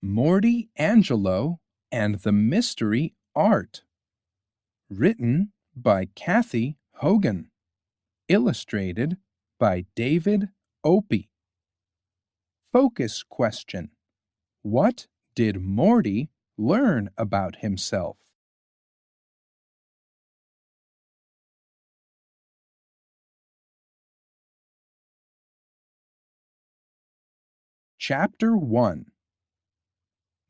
Mortyangelo and the Mystery Art. Written by Kathy Hogan. Illustrated by David Opie. Focus question. What did Morty learn about himself? Chapter 1.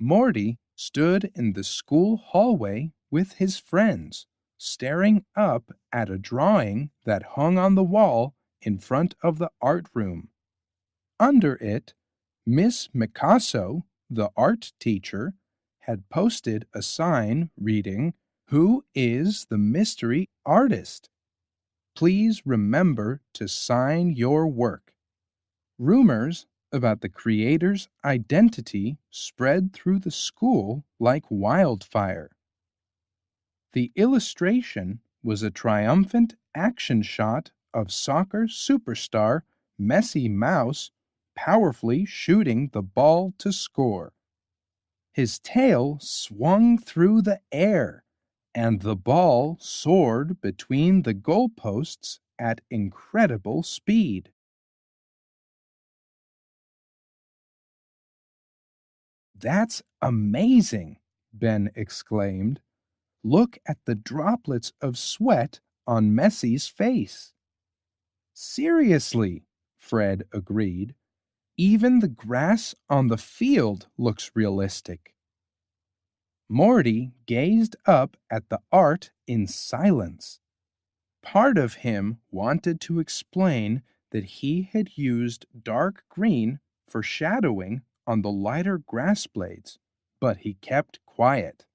Morty stood in the school hallway with his friends, staring up at a drawing that hung on the wall in front of the art room. Under it, Miss Picasso, the art teacher, had posted a sign reading, "Who is the mystery artist? Please remember to sign your work." Rumors about the creator's identity spread through the school like wildfire. The illustration was a triumphant action shot of soccer superstar Messi Mouse powerfully shooting the ball to score. His tail swung through the air, and the ball soared between the goalposts at incredible speed. "That's amazing," Ben exclaimed. "Look at the droplets of sweat on Messi's face." "Seriously," Fred agreed. "Even the grass on the field looks realistic." Morty gazed up at the art in silence. Part of him wanted to explain that he had used dark green for shadowing on the lighter grass blades, but he kept quiet.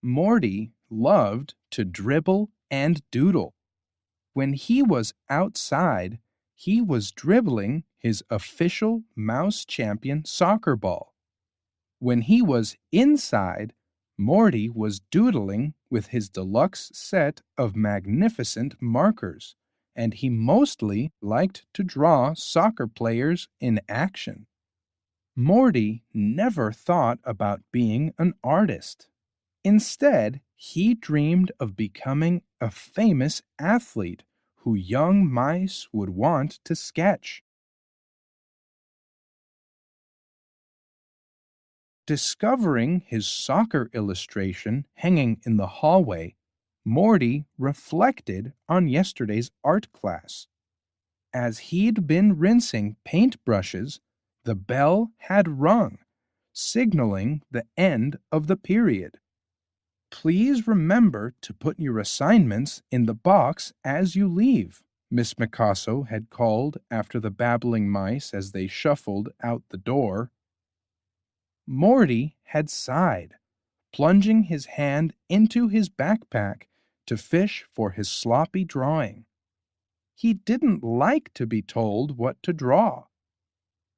Morty loved to dribble and doodle. When he was outside, he was dribbling his official Mouse Champion soccer ball. When he was inside, Morty was doodling with his deluxe set of magnificent markers, and he mostly liked to draw soccer players in action. Morty never thought about being an artist. Instead, he dreamed of becoming a famous athlete who young mice would want to sketch. Discovering his soccer illustration hanging in the hallway, Morty reflected on yesterday's art class. As he'd been rinsing paintbrushes, the bell had rung, signaling the end of the period. "Please remember to put your assignments in the box as you leave," Miss Picasso had called after the babbling mice as they shuffled out the door. Morty had sighed, plunging his hand into his backpack to fish for his sloppy drawing. He didn't like to be told what to draw.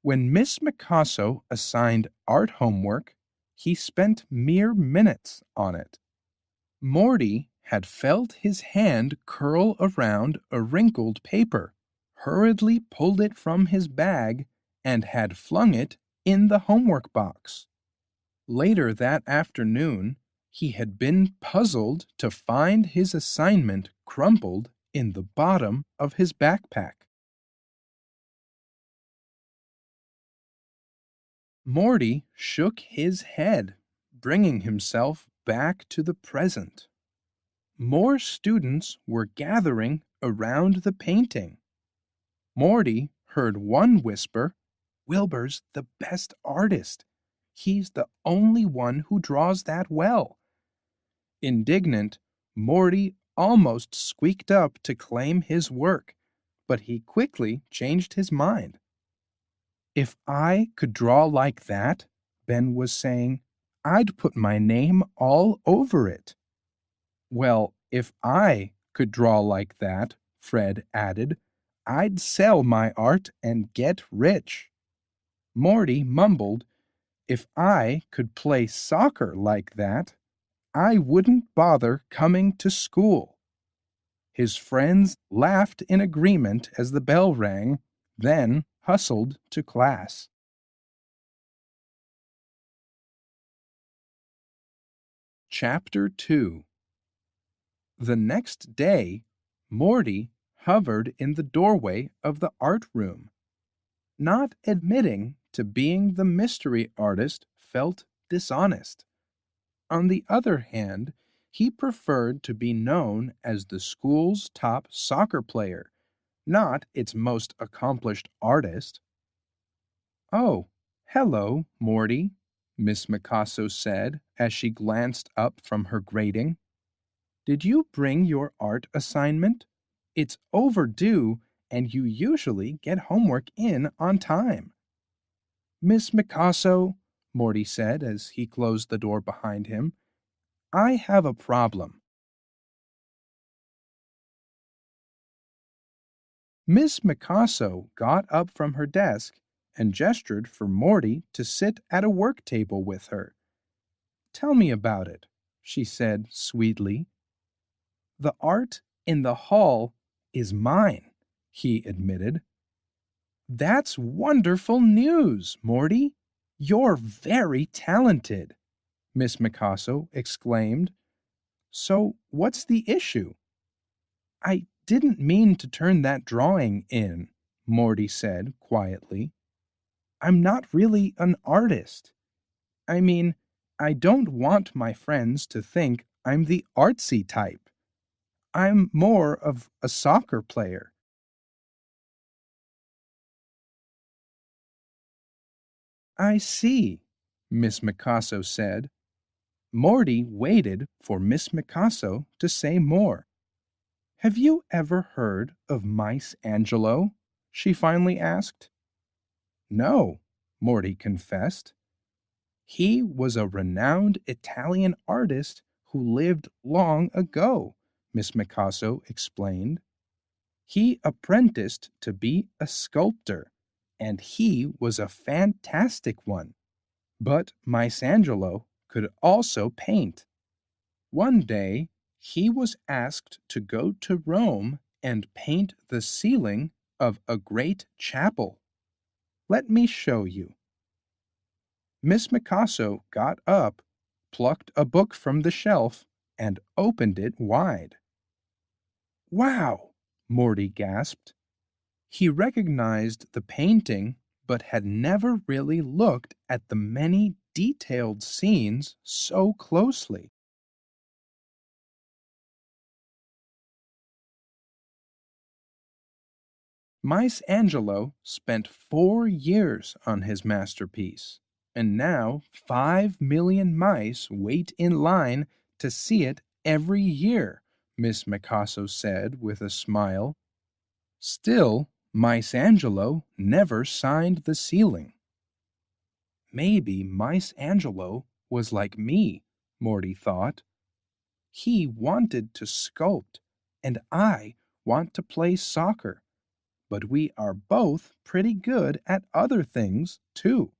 When Miss Picasso assigned art homework, he spent mere minutes on it. Morty had felt his hand curl around a wrinkled paper, hurriedly pulled it from his bag, and had flung it in the homework box. Later that afternoon, he had been puzzled to find his assignment crumpled in the bottom of his backpack. Morty shook his head, bringing himself back to the present. More students were gathering around the painting. Morty heard one whisper, "Wilbur's the best artist. He's the only one who draws that well." Indignant, Morty almost squeaked up to claim his work, but he quickly changed his mind. "If I could draw like that," Ben was saying, "I'd put my name all over it." "Well, if I could draw like that," Fred added, "I'd sell my art and get rich." Morty mumbled, "If I could play soccer like that, I wouldn't bother coming to school." His friends laughed in agreement as the bell rang, then hustled to class. Chapter 2. The next day, Morty hovered in the doorway of the art room. Not admitting to being the mystery artist felt dishonest. On the other hand, he preferred to be known as the school's top soccer player, not its most accomplished artist. "Oh, hello, Morty," Miss Mikaso said as she glanced up from her grating. "Did you bring your art assignment? It's overdue, and you usually get homework in on time." "Miss Mikaso," Morty said as he closed the door behind him, "I have a problem." Miss Mikaso got up from her desk and gestured for Morty to sit at a work table with her. "Tell me about it," she said sweetly. "The art in the hall is mine," he admitted. "That's wonderful news, Morty. You're very talented," Miss Mikaso exclaimed. "So what's the issue?" "I didn't mean to turn that drawing in," Morty said quietly. "I'm not really an artist. I mean, I don't want my friends to think I'm the artsy type. I'm more of a soccer player." "I see," Miss Mikaso said. Morty waited for Miss Mikaso to say more. "Have you ever heard of Angelo?" she finally asked. "No," Morty confessed. "He was a renowned Italian artist who lived long ago," Miss Mikaso explained. "He apprenticed to be a sculptor, and he was a fantastic one. But Angelo could also paint. One day, he was asked to go to Rome and paint the ceiling of a great chapel. Let me show you." Miss Mikaso got up, plucked a book from the shelf, and opened it wide. "Wow!" Morty gasped. He recognized the painting, but had never really looked at the many detailed scenes so closely. Angelo spent 4 years on his masterpiece, and now 5 million mice wait in line to see it every year, Miss Mikaso said with a smile. Still, Angelo never signed the ceiling. Maybe Angelo was like me, Morty thought. He wanted to sculpt, and I want to play soccer. But we are both pretty good at other things, too.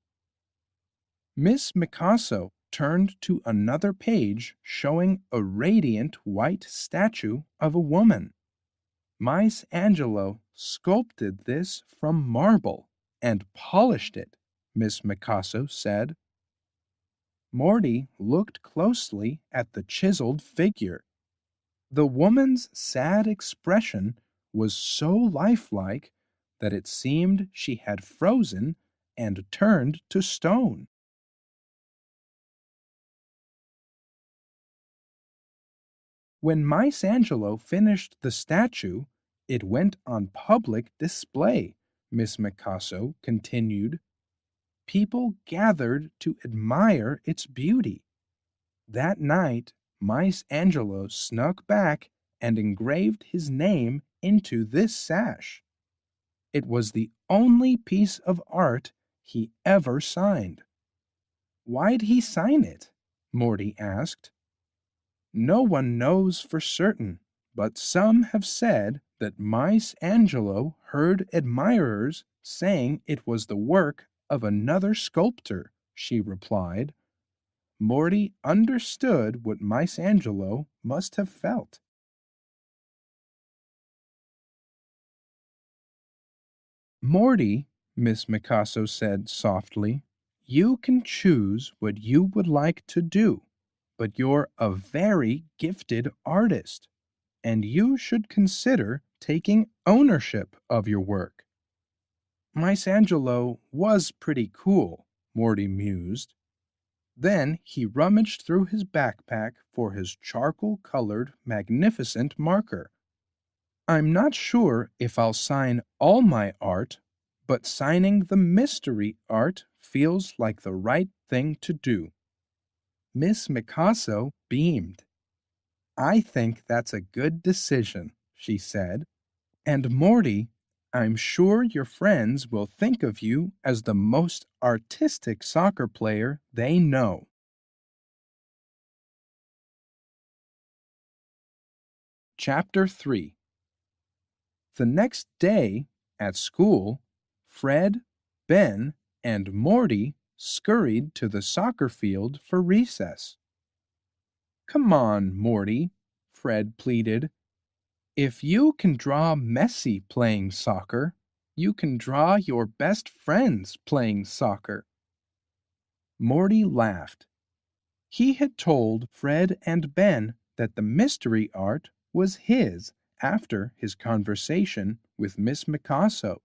Miss Mikaso turned to another page showing a radiant white statue of a woman. Angelo sculpted this from marble and polished it, Miss Mikaso said. Morty looked closely at the chiseled figure. The woman's sad expression was so lifelike that it seemed she had frozen and turned to stone. When Angelo finished the statue, it went on public display, Miss Mikaso continued. People gathered to admire its beauty. That night, Angelo snuck back and engraved his name into this sash. It was the only piece of art he ever signed. "Why'd he sign it?" Morty asked. "No one knows for certain, but some have said that Angelo heard admirers saying it was the work of another sculptor," she replied. Morty understood what Angelo must have felt. "Morty," Miss Mikaso said softly, "you can choose what you would like to do, but you're a very gifted artist, and you should consider taking ownership of your work. Mortyangelo was pretty cool, Morty mused. Then he rummaged through his backpack for his charcoal-colored magnificent marker. I'm not sure if I'll sign all my art, but signing the mystery art feels like the right thing to do. Miss Mikaso beamed. I think that's a good decision, she said. And Morty, I'm sure your friends will think of you as the most artistic soccer player they know. Chapter 3. The next day, at school, Fred, Ben, and Morty scurried to the soccer field for recess. Come on, Morty, Fred pleaded. If you can draw Messi playing soccer, you can draw your best friends playing soccer. Morty laughed. He had told Fred and Ben that the mystery art was his after his conversation with Miss Mikaso.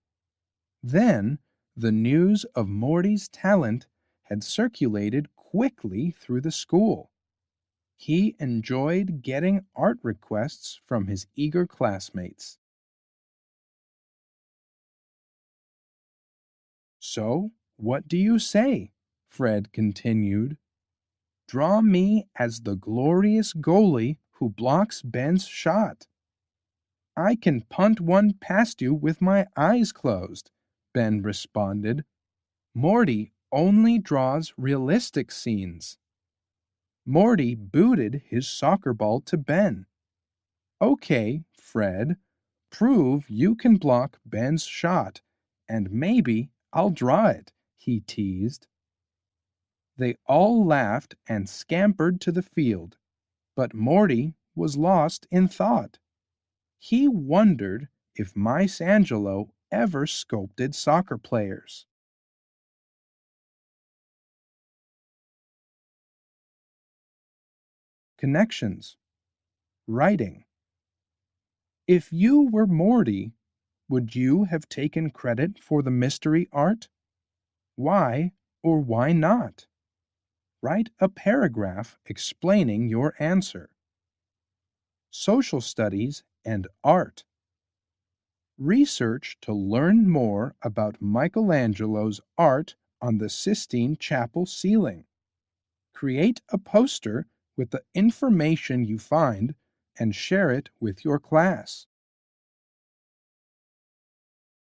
Then the news of Morty's talent had circulated quickly through the school. He enjoyed getting art requests from his eager classmates. So, what do you say? Fred continued. Draw me as the glorious goalie who blocks Ben's shot. I can punt one past you with my eyes closed, Ben responded. Morty only draws realistic scenes. Morty booted his soccer ball to Ben. Okay, Fred, prove you can block Ben's shot, and maybe I'll draw it, he teased. They all laughed and scampered to the field, but Morty was lost in thought. He wondered if Mortyangelo ever sculpted soccer players. Connections. Writing. If you were Morty, would you have taken credit for the mystery art? Why or why not? Write a paragraph explaining your answer. Social studies and art. Research to learn more about Michelangelo's art on the Sistine Chapel ceiling. Create a poster with the information you find and share it with your class.